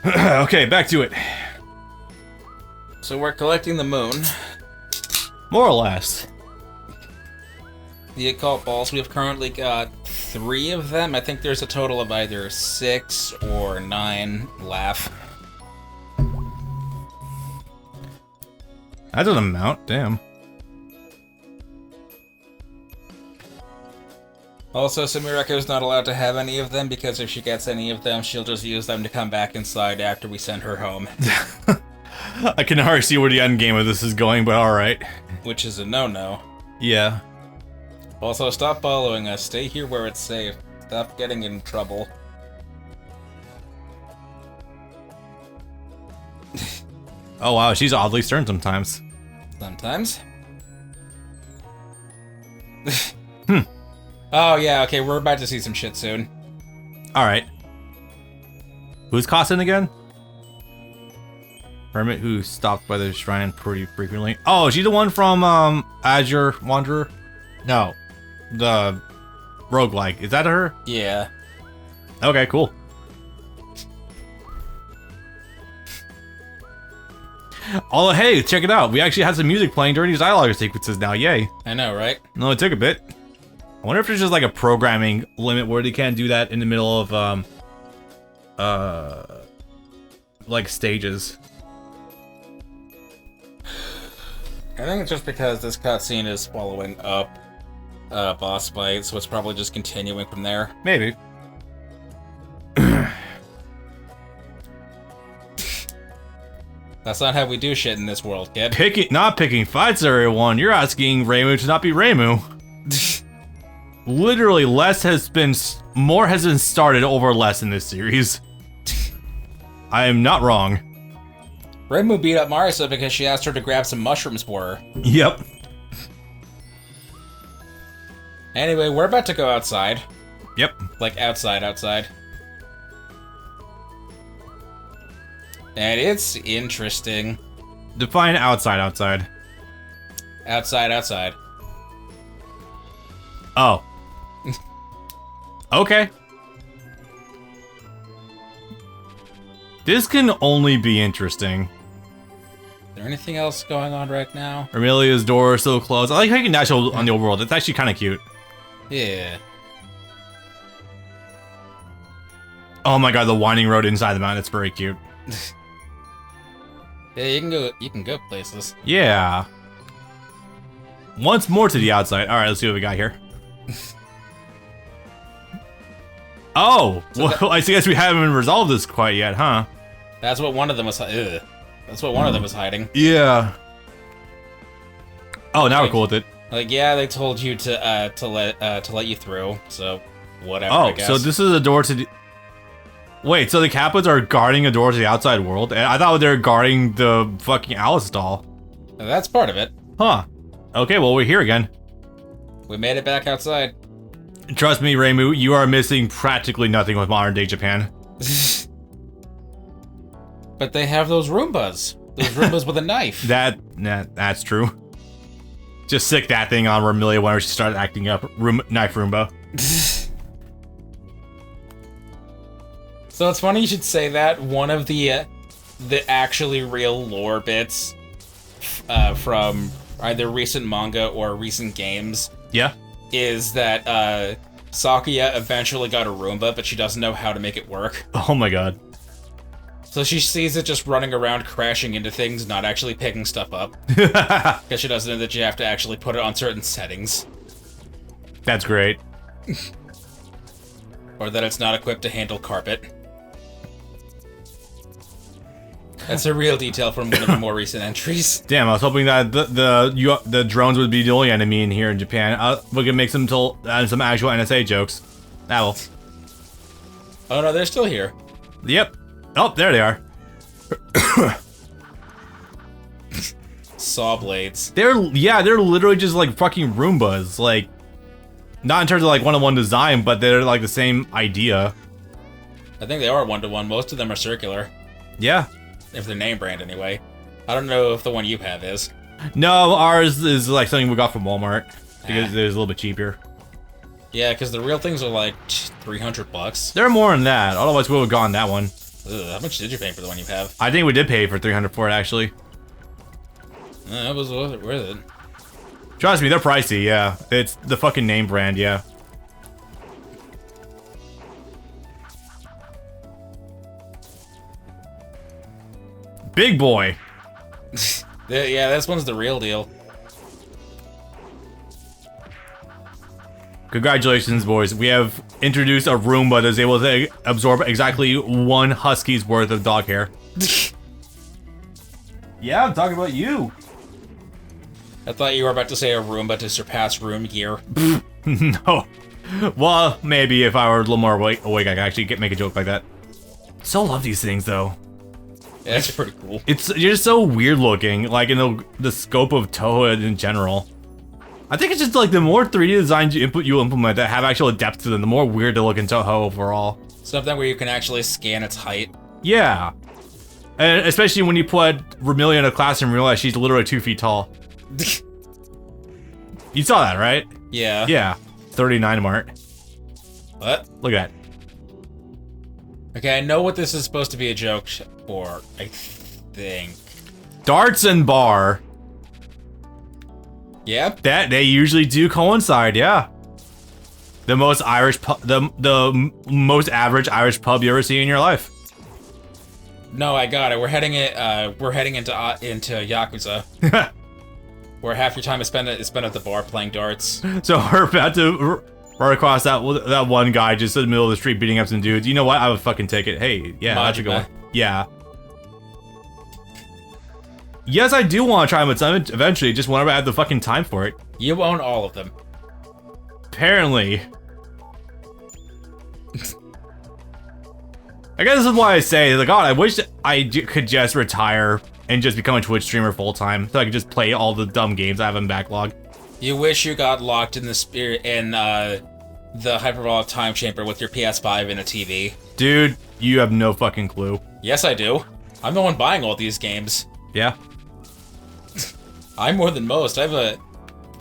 Okay, back to it. So we're collecting the moon. More or less. The occult balls, we've currently got 3 of them. I think there's a total of either 6 or 9 left. That's an amount, damn. Also, Sumireko is not allowed to have any of them because if she gets any of them, she'll just use them to come back inside after we send her home. I can already see where the end game of this is going, but alright. Which is a no-no. Yeah. Also, stop following us. Stay here where it's safe. Stop getting in trouble. Oh wow, she's oddly stern sometimes. Sometimes. Oh yeah, okay, we're about to see some shit soon. Alright. Who's Costin again? Hermit who stopped by the shrine pretty frequently. Oh, is she the one from Azure Wanderer? No. The roguelike. Is that her? Yeah. Okay, cool. Oh, hey, check it out. We actually had some music playing during these dialogue sequences now. Yay. I know, right? No, it took a bit. I wonder if there's just like a programming limit where they can't do that in the middle of, like stages. I think it's just because this cutscene is following up boss fight, so it's probably just continuing from there. Maybe. That's not how we do shit in this world, kid. Not picking fights, everyone. You're asking Reimu to not be Reimu. Literally, more has been started over less in this series. I am not wrong. Reimu beat up Marisa because she asked her to grab some mushrooms for her. Yep. Anyway, we're about to go outside. Yep. Like, outside. And it's interesting. Define outside. Outside. Oh. Okay. This can only be interesting. Is there anything else going on right now? Amelia's door is still closed. I like how you can dash on the overworld. It's actually kind of cute. Yeah. Oh my god, the winding road inside the mountain. It's very cute. Yeah, you can go places. Yeah. Once more to the outside. Alright, let's see what we got here. Oh! So well, I guess we haven't resolved this quite yet, huh? That's what one of them was. That's what one of them was hiding. Yeah. Oh, now we're cool with it. Like, yeah, they told you to let you through. So, whatever. Oh, I guess. so this is a door to the. Wait, so the Kappas are guarding a door to the outside world? I thought they were guarding the fucking Alice doll. That's part of it. Huh. Okay, well, we're here again. We made it back outside. Trust me, Reimu, you are missing practically nothing with modern-day Japan. But they have those Roombas. Those Roombas with a knife. That's true. Just sick that thing on Amelia whenever she started acting up. Knife Roomba. So it's funny you should say that. One of the actually real lore bits from either recent manga or recent games. Yeah. Is that Sakuya eventually got a Roomba, but she doesn't know how to make it work. Oh my god. So she sees it just running around, crashing into things, not actually picking stuff up. Because she doesn't know that you have to actually put it on certain settings. That's great. Or that it's not equipped to handle carpet. That's a real detail from one of the more recent entries. Damn, I was hoping that the drones would be the only enemy in here in Japan. We could make some some actual NSA jokes. That will. Oh no, they're still here. Yep. Oh, there they are. Saw blades. They're literally just like fucking Roombas. Like, not in terms of like one-on-one design, but they're like the same idea. I think they are one-to-one. Most of them are circular. Yeah. If they're name brand, anyway. I don't know if the one you have is. No, ours is like something we got from Walmart because it was a little bit cheaper. Yeah, because the real things are like $300. They're more than that. Otherwise, we would have gotten that one. Ugh, how much did you pay for the one you have? I think we did pay for 300 for it, actually. That was worth it. Trust me, they're pricey, yeah. It's the fucking name brand, yeah. Big boy. Yeah, this one's the real deal. Congratulations, boys. We have introduced a Roomba that's able to absorb exactly 1 husky's worth of dog hair. Yeah, I'm talking about you. I thought you were about to say a Roomba to surpass room gear. No. Well, maybe if I were a little more awake I could actually make a joke like that. So love these things, though. Yeah, that's pretty cool. You're just so weird looking, like in the scope of Touhou in general. I think it's just like the more 3D designs you implement that have actual depth to them, the more weird they look in Touhou overall. Something where you can actually scan its height. Yeah. And especially when you put Vermilion in a classroom and realize she's literally 2 feet tall. You saw that, right? Yeah. Yeah. 39 Mart. What? Look at that. Okay, I know what this is supposed to be a joke for, I think. Darts and bar. Yeah? That they usually do coincide, yeah. The most the most average Irish pub you ever see in your life. No, I got it. We're heading into Yakuza. Where half your time is spent at the bar playing darts. So we're about to run across that one guy just in the middle of the street beating up some dudes. You know what? I would fucking take it. Hey, yeah, that's a good one. Yeah. Yes, I do want to try them eventually, just whenever I have the fucking time for it. You own all of them. Apparently. I guess this is why I say, like, God, I wish I could just retire and just become a Twitch streamer full-time, so I could just play all the dumb games I have in backlog. You wish you got locked in the spirit in the hyperbolic time chamber with your PS5 and a TV. Dude, you have no fucking clue. Yes, I do. I'm the one buying all these games. Yeah. I'm more than most. I have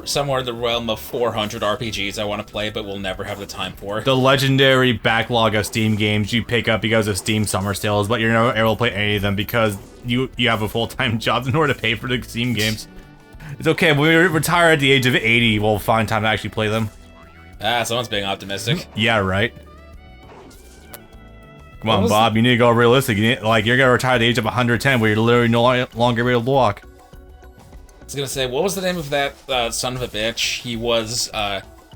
somewhere in the realm of 400 RPGs I want to play, but will never have the time for. The legendary backlog of Steam games you pick up because of Steam summer sales, but you're never able to play any of them because you have a full-time job in order to pay for the Steam games. It's okay, when we retire at the age of 80, we'll find time to actually play them. Ah, someone's being optimistic. Yeah, right. Come on, Bob, you need to go realistic. You're gonna retire at the age of 110 where you're literally no longer able to walk. I was gonna say, what was the name of that son of a bitch? He was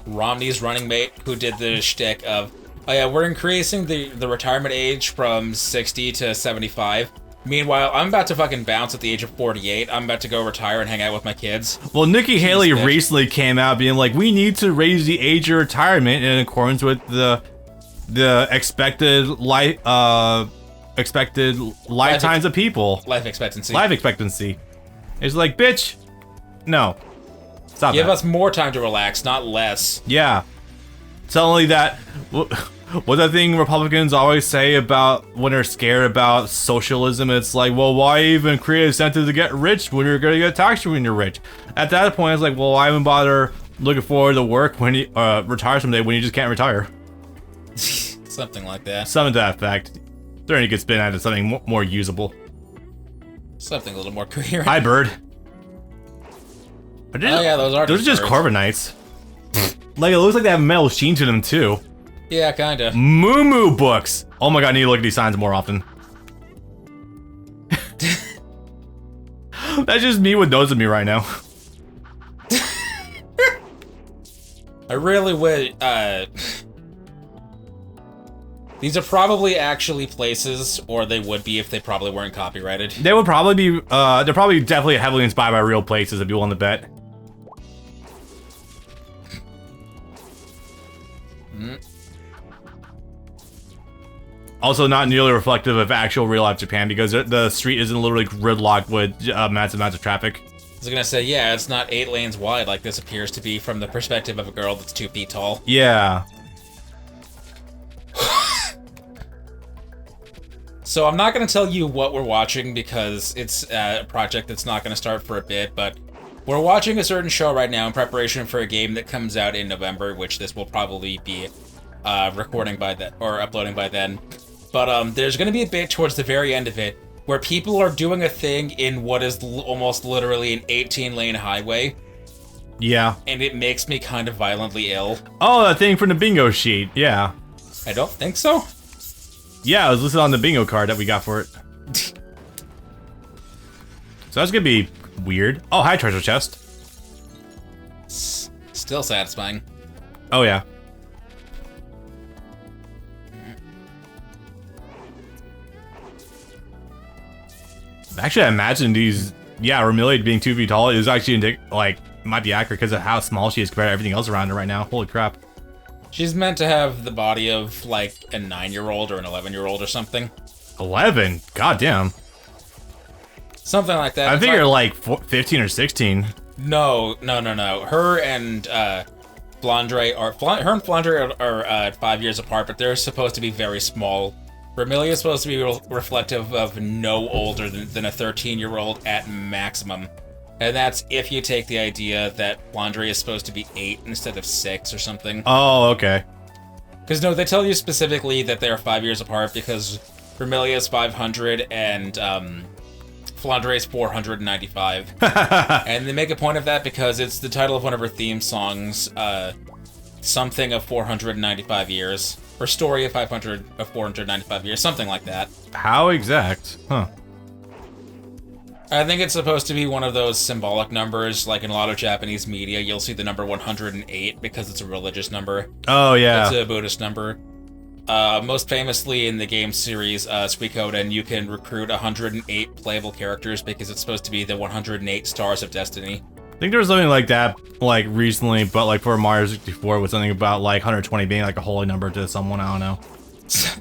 Romney's running mate who did the shtick of, oh yeah, we're increasing the retirement age from 60 to 75. Meanwhile, I'm about to fucking bounce at the age of 48. I'm about to go retire and hang out with my kids. Well, Nikki Haley recently came out being like, we need to raise the age of retirement in accordance with the expected lifetimes of people. Life expectancy. Life expectancy. It's like, bitch, no. Stop Give us more time to relax, not less. Yeah. It's only that... What's that thing Republicans always say about when they're scared about socialism? It's like, well, why even create incentive to get rich when you're going to get taxed when you're rich? At that point, it's like, well, why even bother looking forward to work when you retire someday when you just can't retire? Something like that. Something to that effect. They're going to get spin out of something more usable. Something a little more coherent. Hi, bird. Oh yeah, those are just Carbonites. Like, it looks like they have metal sheen to them, too. Yeah, kinda. Moo books! Oh my god, I need to look at these signs more often. That's just me with those of me right now. I really would, these are probably actually places, or they would be if they probably weren't copyrighted. They would probably be, they're probably definitely heavily inspired by real places, if you want to bet. Also not nearly reflective of actual real-life Japan, because the street isn't literally gridlocked with massive amounts of traffic. I was gonna say, yeah, it's not 8 lanes wide like this appears to be from the perspective of a girl that's 2 feet tall. Yeah. So I'm not gonna tell you what we're watching because it's a project that's not gonna start for a bit, but we're watching a certain show right now in preparation for a game that comes out in November, which this will probably be recording by then, or uploading by then. But there's going to be a bit towards the very end of it where people are doing a thing in what is almost literally an 18-lane highway. Yeah. And it makes me kind of violently ill. Oh, that thing from the bingo sheet. Yeah. I don't think so. Yeah, it was listed on the bingo card that we got for it. So that's gonna be weird. Oh, hi, treasure chest. Still satisfying. Oh, yeah. Actually, I imagine these, Remiliad being 2 feet tall is actually, might be accurate because of how small she is compared to everything else around her right now. Holy crap. She's meant to have the body of, like, a 9-year-old or an 11-year-old or something. 11? Goddamn. Something like that. I figure, like, 15 or 16. No. Her and, Flandre are 5 years apart, but they're supposed to be very small. Vermilia is supposed to be reflective of no older than a 13-year-old at maximum. And that's if you take the idea that Flandre is supposed to be 8 instead of 6 or something. Oh, okay. Because no, they tell you specifically that they are 5 years apart because Vermilia is 500 and Flandre is 495. And they make a point of that because it's the title of one of her theme songs, something of 495 years. Or story of 495 years, something like that. How exact? Huh. I think it's supposed to be one of those symbolic numbers, like in a lot of Japanese media, you'll see the number 108 because it's a religious number. Oh, yeah. It's a Buddhist number. Most famously in the game series, Suikoden, you can recruit 108 playable characters because it's supposed to be the 108 stars of destiny. I think there was something like that, like, recently, but, like, for Mario 64 was something about, like, 120 being, like, a holy number to someone, I don't know.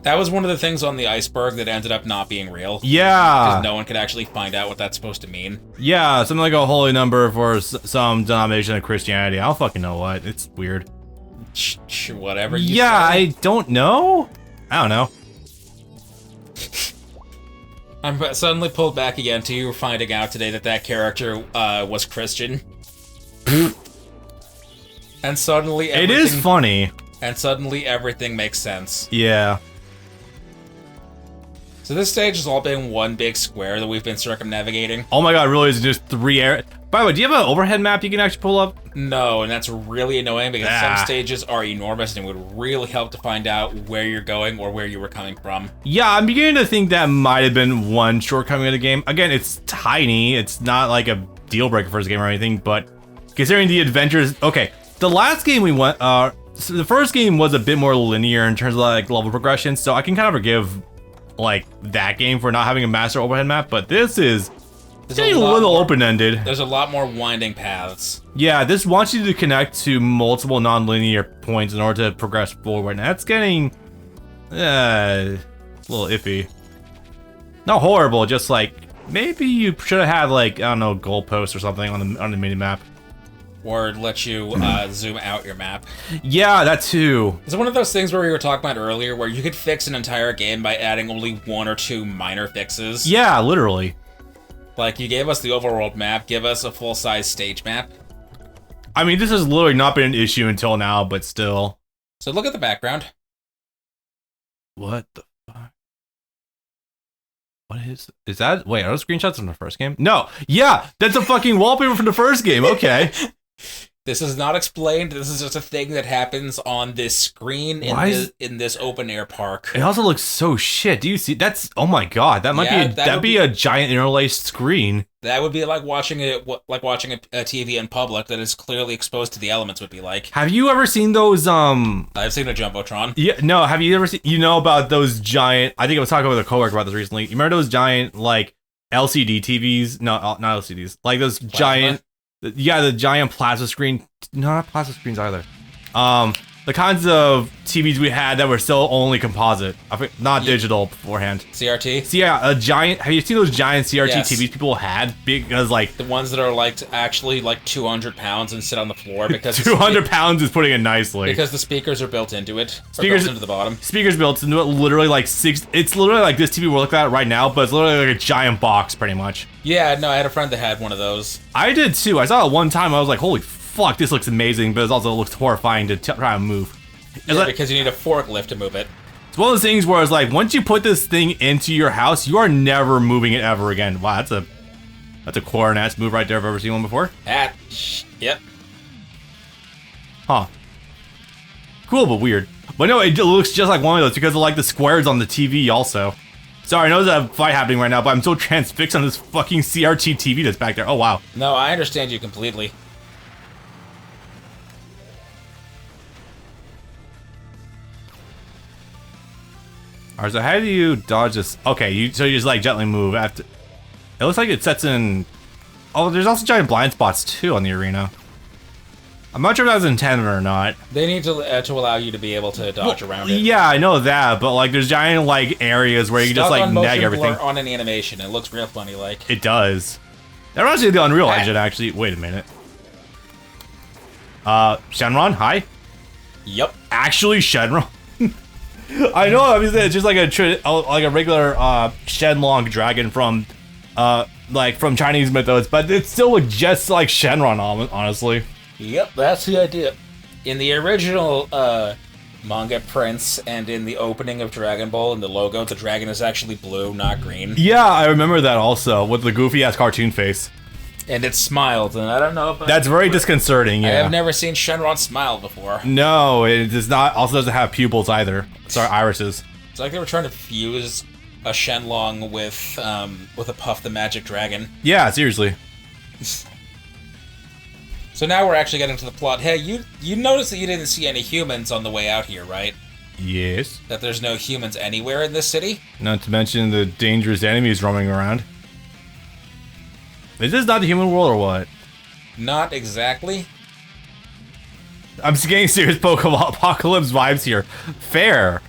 That was one of the things on the iceberg that ended up not being real. Yeah! Because no one could actually find out what that's supposed to mean. Yeah, something like a holy number for some denomination of Christianity. I don't fucking know what. It's weird. Whatever you say. I don't know? I don't know. I'm suddenly pulled back again to you finding out today that character was Christian. And suddenly everything... It is funny. And suddenly everything makes sense. Yeah. So this stage has all been one big square that we've been circumnavigating. Oh my god, really is just 3 areas. By the way, do you have an overhead map you can actually pull up? No, and that's really annoying because some stages are enormous and it would really help to find out where you're going or where you were coming from. Yeah, I'm beginning to think that might have been one shortcoming of the game. Again, it's tiny. It's not like a deal breaker for this game or anything, but considering the adventures... Okay, the last game we went... so the first game was a bit more linear in terms of like level progression, so I can kind of forgive like that game for not having a master overhead map, but this is getting a little open-ended. There's a lot more winding paths. Yeah, this wants you to connect to multiple non-linear points in order to progress forward, and that's getting a little iffy. Not horrible, just like maybe you should have had like, I don't know, goalposts or something on the mini-map. Or let you zoom out your map. Yeah, that too. It's one of those things where we were talking about earlier where you could fix an entire game by adding only 1 or 2 minor fixes. Yeah, literally. Like, you gave us the overworld map, give us a full-size stage map. I mean, this has literally not been an issue until now, but still. So look at the background. What the fuck? What is that? Wait, are those screenshots from the first game? No. Yeah, that's a fucking wallpaper from the first game. Okay. This is not explained. This is just a thing that happens on this screen in this open air park. It also looks so shit. Do you see? That's, oh my god. That might that'd be a giant interlaced screen. That would be like watching a TV in public that is clearly exposed to the elements would be like. Have you ever seen those I've seen a Jumbotron. Yeah, no, have you ever seen, you know about those giant, I think I was talking with a coworker about this recently. You remember those giant like LCD TVs? No, not LCDs. Like those Plasma? giant, yeah, the giant plasma screen. No, not plasma screens either. The kinds of TVs we had that were still only composite, not digital beforehand. CRT? So yeah, a giant, have you seen those giant CRT Yes. TVs people had? Because like... The ones that are like actually like 200 pounds and sit on the floor because... 200 pounds is putting it nicely. Because the speakers are built into it. Speakers built into the bottom. Speakers built into it, literally like it's literally like this TV we're looking at right now, but it's literally like a giant box pretty much. Yeah, no, I had a friend that had one of those. I did too. I saw it one time, I was like, holy fuck, this looks amazing, but it also looks horrifying to try and move. Yeah, because you need a forklift to move it. It's one of those things where it's like, once you put this thing into your house, you are never moving it ever again. Wow, that's a core-ass move right there if I've ever seen one before. Yep. Huh. Cool, but weird. But no, it looks just like one of those because of like the squares on the TV also. Sorry, I know there's a fight happening right now, but I'm so transfixed on this fucking CRT TV that's back there. Oh, wow. No, I understand you completely. Alright, so how do you dodge this? Okay, so you just like gently move after. It looks like it sets in. Oh, there's also giant blind spots too on the arena. I'm not sure if that was intended or not. They need to allow you to be able to dodge around it. Yeah, I know that, but like there's giant like areas where you can just like nag everything. On an animation, it looks real funny. Like it does. That reminds me of the Unreal Engine actually. Wait a minute. Shenron, hi. Yep. Actually, Shenron. I know. Obviously, it's just like a regular Shenlong dragon from from Chinese mythos, but it still looks just like Shenron, honestly. Yep, that's the idea. In the original manga prints and in the opening of Dragon Ball, in the logo, the dragon is actually blue, not green. Yeah, I remember that also, with the goofy-ass cartoon face. And it smiled, and I don't know if that's very disconcerting, yeah. I have never seen Shenron smile before. No, it does not. Also doesn't have pupils either. Sorry, irises. It's like they were trying to fuse a Shenlong with a Puff the Magic Dragon. Yeah, seriously. So now we're actually getting to the plot. Hey, you noticed that you didn't see any humans on the way out here, right? Yes. That there's no humans anywhere in this city? Not to mention the dangerous enemies roaming around. Is this not the human world or what? Not exactly. I'm getting serious Pokemon Apocalypse vibes here. Fair.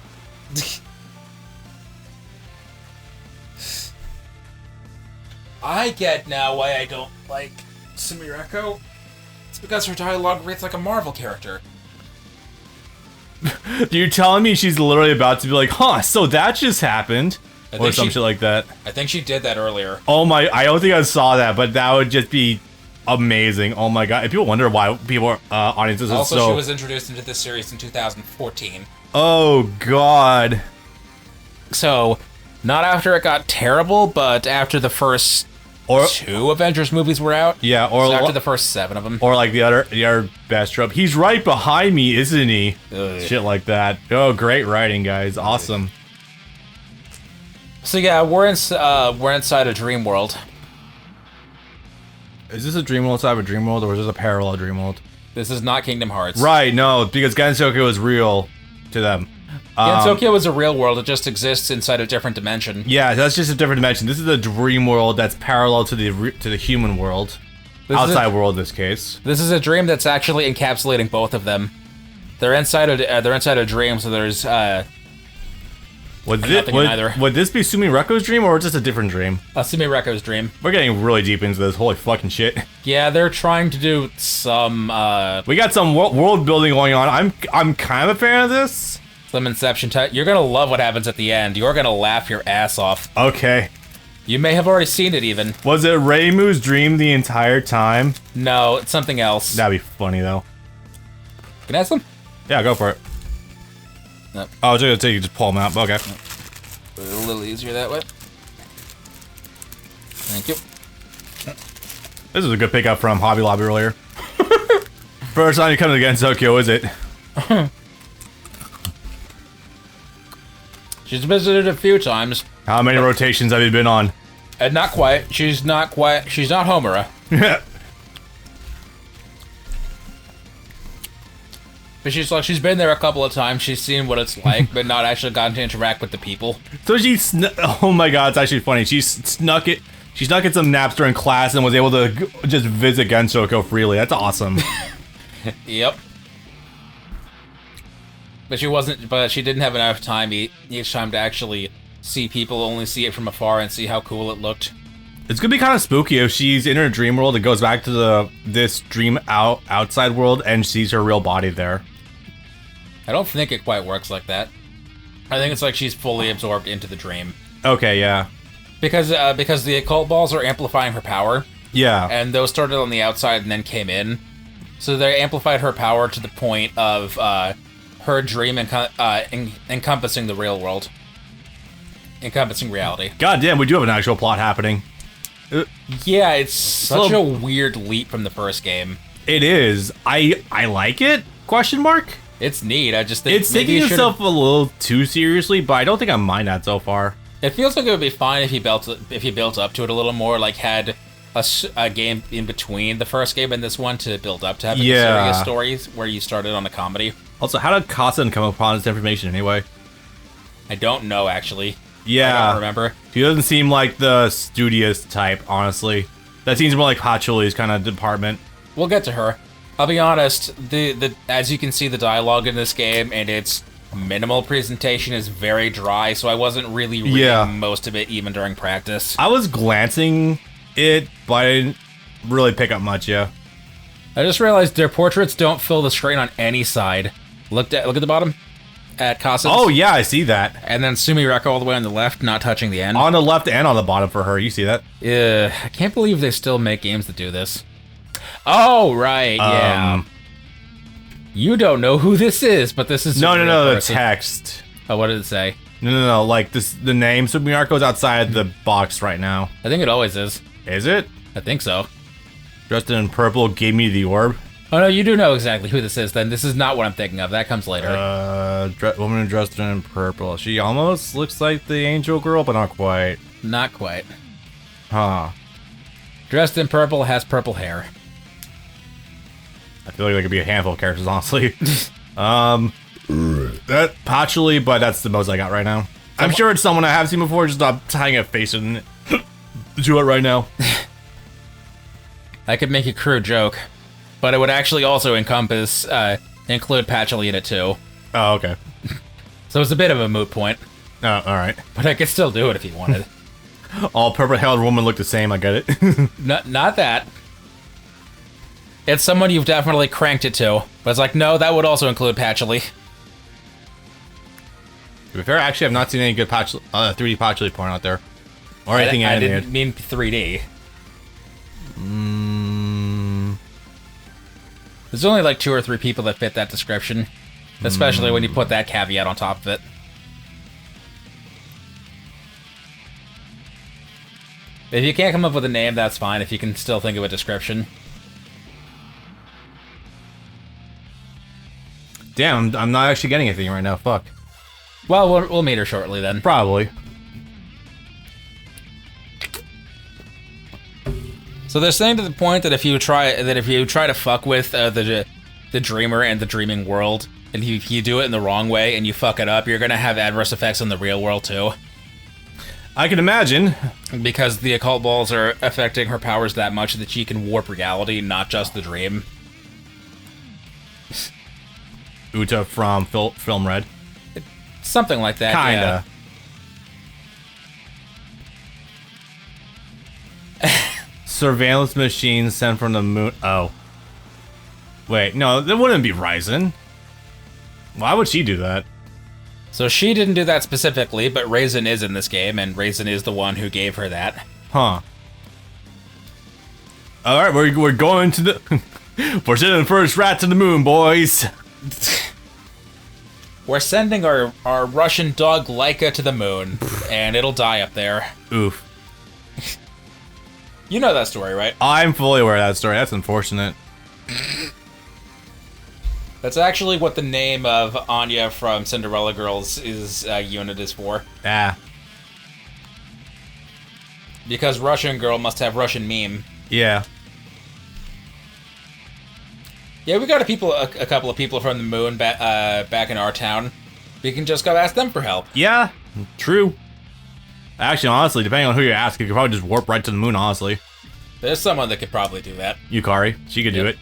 I get now why I don't like Sumireko. It's because her dialogue reads like a Marvel character. You're telling me she's literally about to be like, huh, so that just happened? Or some shit like that. I think she did that earlier. Oh my, I don't think I saw that, but that would just be amazing. Oh my god. If people wonder why people audiences are also, she was introduced into this series in 2014. Oh god. So, not after it got terrible, but after the first two Avengers movies were out. Yeah, or so after the first 7 of them. Or like the other best trope. He's right behind me, isn't he? Ugh. Shit like that. Oh, great writing, guys. Awesome. So yeah, we're inside a dream world. Is this a dream world inside of a dream world, or is this a parallel dream world? This is not Kingdom Hearts. Right, no, because Gensokyo is real to them. Gensokyo is a real world, it just exists inside a different dimension. Yeah, that's just a different dimension. This is a dream world that's parallel to the human world. Outside world in this case. This is a dream that's actually encapsulating both of them. They're inside a dream, so there's would this be Sumireko's dream, or is this a different dream? Sumireko's dream. We're getting really deep into this. Holy fucking shit. Yeah, they're trying to do some, we got some world building going on. I'm kind of a fan of this. Some Inception type. You're gonna love what happens at the end. You're gonna laugh your ass off. Okay. You may have already seen it, even. Was it Reimu's dream the entire time? No, it's something else. That'd be funny, though. Can I have some? Yeah, go for it. Nope. Oh, I was gonna say you just pull them out. Okay. Nope. A little easier that way. Thank you. This is a good pickup from Hobby Lobby earlier. First time you come to Gensokyo, is it? She's visited a few times. How many rotations have you been on? Not quite. She's not Homura. But she's been there a couple of times. She's seen what it's like, but not actually gotten to interact with the people. So oh my god, it's actually funny. She snuck in some naps during class and was able to just visit Gensokyo freely. That's awesome. Yep. But she didn't have enough time each time to actually see people, only see it from afar and see how cool it looked. It's gonna be kind of spooky if she's in her dream world and goes back to this dream outside world and sees her real body there. I don't think it quite works like that. I think it's like she's fully absorbed into the dream. Okay, yeah. Because the occult balls are amplifying her power. Yeah. And those started on the outside and then came in. So they amplified her power to the point of her dream encompassing the real world. Encompassing reality. God damn, we do have an actual plot happening. Yeah, it's such a weird leap from the first game. It is. I like it? Question mark? It's neat. I just think it's taking itself a little too seriously, but I don't think I mind that so far. It feels like it would be fine if you built up to it a little more, like had a game in between the first game and this one to build up to having serious stories where you started on a comedy. Also, how did Kassen come upon this information anyway? I don't know, actually. Yeah. I don't remember. He doesn't seem like the studious type, honestly. That seems more like Hachuli's kind of department. We'll get to her. I'll be honest, the as you can see, the dialogue in this game and its minimal presentation is very dry, so I wasn't really reading most of it even during practice. I was glancing it, but I didn't really pick up much, yeah. I just realized their portraits don't fill the screen on any side. Look at the bottom. At Kassen's. Oh, yeah, I see that. And then Sumireko all the way on the left, not touching the end. On the left and on the bottom for her, you see that? I can't believe they still make games that do this. Oh, right, yeah. You don't know who this is, but this is no, the text. Oh, what did it say? No, like the name Sumireko is outside the box right now. I think it always is. Is it? I think so. Dressed in purple gave me the orb. Oh, no, you do know exactly who this is, then. This is not what I'm thinking of. That comes later. Woman dressed in purple. She almost looks like the angel girl, but not quite. Not quite. Huh. Dressed in purple, has purple hair. I feel like there could be a handful of characters, honestly. That Pachuli, but that's the most I got right now. I'm sure it's someone I have seen before, just not tying a face in to it right now. I could make a crude joke, but it would actually also include Pachuli in it too. Oh, okay. So it's a bit of a moot point. Oh, alright. But I could still do it if you wanted. All purple-haired women look the same, I get it. Not that. It's someone you've definitely cranked it to. But it's like, no, that would also include Pachuli. To be fair, actually, I've not seen any good 3D Pachuli porn out there. Or anything animated. I didn't mean 3D. There's only like 2 or 3 people that fit that description. Especially when you put that caveat on top of it. If you can't come up with a name, that's fine. If you can still think of a description. Damn, I'm not actually getting anything right now. Fuck. Well, we'll meet her shortly then. Probably. So they're saying to the point that if you try to fuck with the dreamer and the dreaming world, and you do it in the wrong way and you fuck it up, you're gonna have adverse effects on the real world too. I can imagine. Because the occult balls are affecting her powers that much that she can warp reality, not just the dream. Uta from Film Red. Something like that, Kinda. Yeah. Surveillance machine sent from the moon. Oh. Wait, no, that wouldn't be Ryzen. Why would she do that? So she didn't do that specifically, but Raisin is in this game, and Raisin is the one who gave her that. Huh. Alright, we're going to the... we're sending the first rat to the moon, boys. We're sending our Russian dog Laika to the moon, and it'll die up there. Oof. You know that story, right? I'm fully aware of that story. That's unfortunate. That's actually what the name of Anya from Cinderella Girls unit is for. Ah. Because Russian girl must have Russian meme. Yeah. Yeah, we got a couple of people from the moon back in our town. We can just go ask them for help. Yeah, true. Actually, honestly, depending on who you ask, you could probably just warp right to the moon, honestly. There's someone that could probably do that. Yukari. She could do it.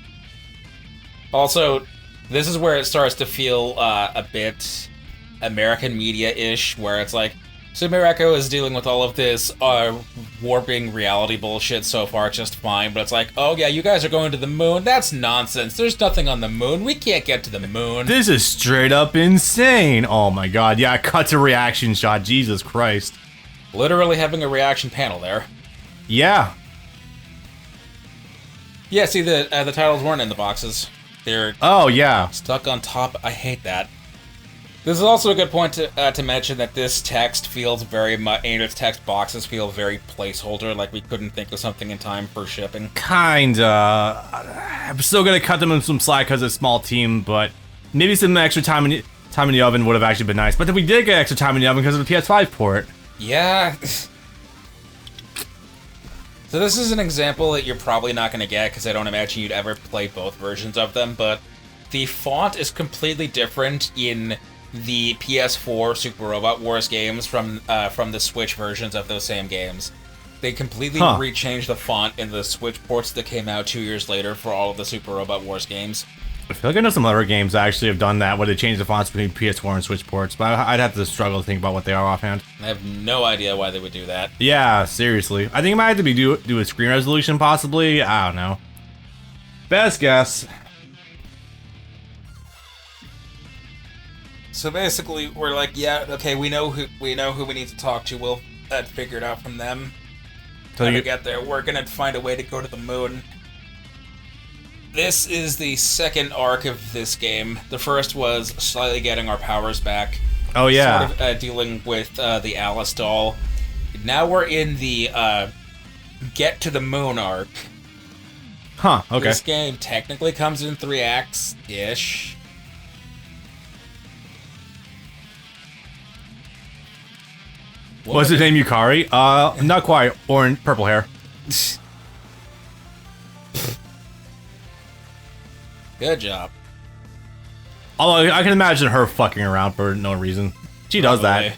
Also, this is where it starts to feel a bit American media-ish, where it's like, Sumireko is dealing with all of this warping reality bullshit so far just fine, but it's like, oh yeah, you guys are going to the moon? That's nonsense. There's nothing on the moon. We can't get to the moon. This is straight up insane. Oh my god. Yeah, cut to reaction shot. Jesus Christ. Literally having a reaction panel there. Yeah. Yeah, see, the titles weren't in the boxes. They're oh, yeah. stuck on top. I hate that. This is also a good point to mention that this text feels very much, and its text boxes feel very placeholder, like we couldn't think of something in time for shipping. Kinda. I'm still gonna cut them in some slack because it's a small team, but maybe some extra time in the oven would have actually been nice. But then we did get extra time in the oven because of the PS5 port. Yeah. So this is an example that you're probably not going to get because I don't imagine you'd ever play both versions of them, but the font is completely different in the PS4 Super Robot Wars games from the Switch versions of those same games. They completely rechanged the font in the Switch ports that came out 2 years later for all of the Super Robot Wars games. I feel like I know some other games that actually have done that, where they changed the fonts between PS4 and Switch ports, but I'd have to struggle to think about what they are offhand. I have no idea why they would do that. Yeah, seriously. I think it might have to be do a screen resolution, possibly. I don't know. Best guess. So basically, we're like, yeah, okay, we know who we need to talk to. We'll figure it out from them. So How to get there? We're gonna find a way to go to the moon. This is the second arc of this game. The first was slightly getting our powers back. Oh yeah. Sort of dealing with the Alice doll. Now we're in the get to the moon arc. Huh. Okay. This game technically comes in 3 acts ish. What's his name? Yukari? Not quite. Orange, purple hair. Good job. Although I can imagine her fucking around for no reason. She does that.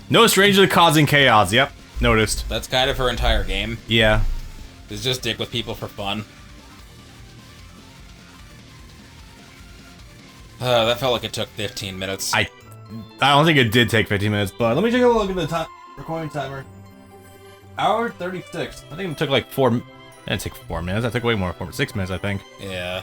No stranger to causing chaos. Yep, noticed. That's kind of her entire game. Yeah. Is just dick with people for fun. That felt like it took 15 minutes. I don't think it did take 15 minutes, but let me take a look at the recording timer. Hour 36. I think it took like 4. It didn't take 4 minutes. I took way more. 6 minutes, I think. Yeah.